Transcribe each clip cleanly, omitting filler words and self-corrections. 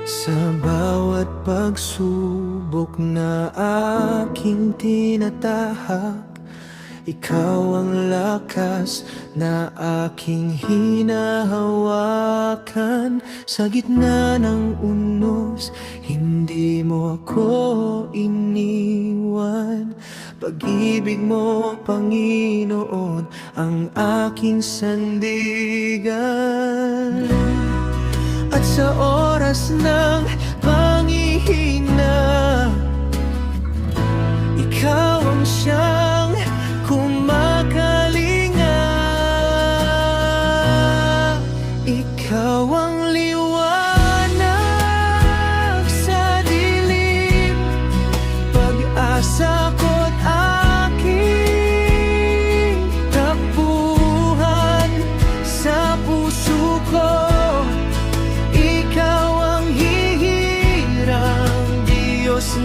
Sa bawat pagsubok na aking tinatahak, ikaw ang lakas na aking hinahawakan. Sa gitna ng unos, hindi mo ako iniwan. Pag-ibig mo, Panginoon, ang aking sandigan. At sa oras ng panghihina, ikaw ang siyang kumakalinga. Ikaw ang liwanag sa dilim, pag-asa ko't aking takbuhan sa puso ko.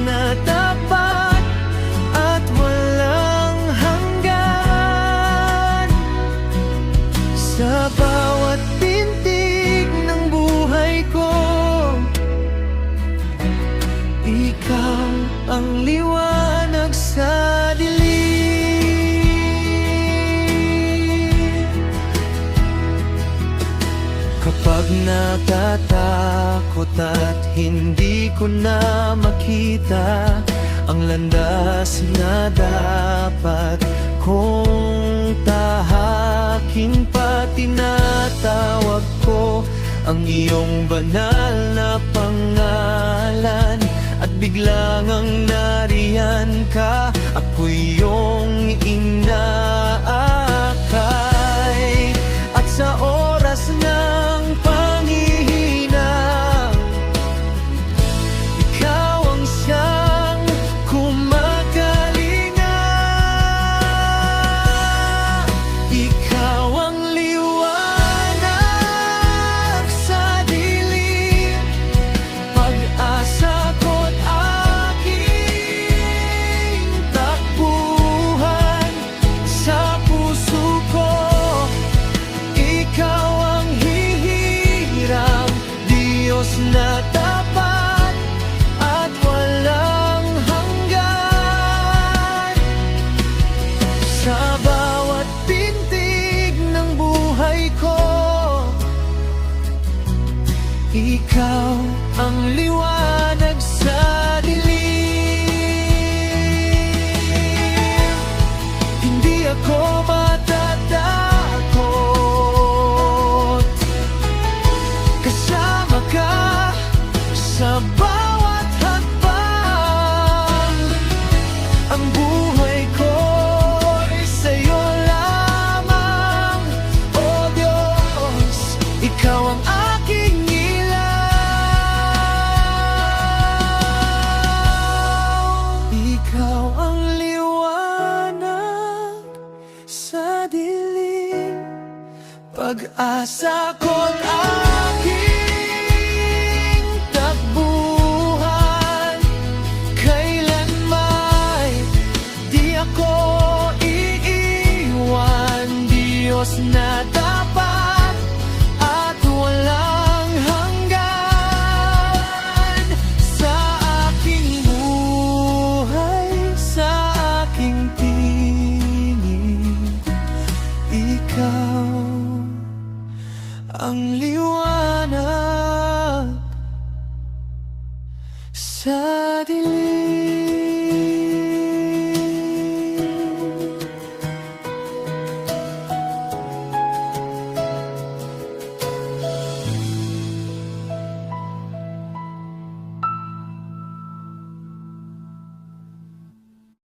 Na tapat at walang hanggan. Sa bawat pintig ng buhay ko, ikaw ang liwanag sa dilim. Kapag natatakot at hindi ko na makita ang landas na dapat kong tahaking, patinatawag ko ang iyong banal na pangalan. At biglang ang nariyan ka, ako'y iyong inaakay. At sa oras ng panghihina, ikaw ang siyang kumakalinga. Ikaw ang liwanag sa dilim, pag-asa ko't aking takbuhan sa puso ko. Ikaw ang hihirang Diyos na tapat at walang hanggan. Sa bawat pintig ng buhay ko, ikaw ang liwanag sa dilim. Hindi ako matatakot, kasama ka sa bawat hakbang. Ang buhay ko'y sa'yo lamang, O Diyos, ikaw ang aking ilaw. Ikaw ang liwanag sa dilim, pag-asa ko't aking takbuhan. Kailan may di ako iiwan, Diyos na tapat at walang hanggan. Sa aking buhay, sa aking tingin, ikaw ang liwanag sa dilim.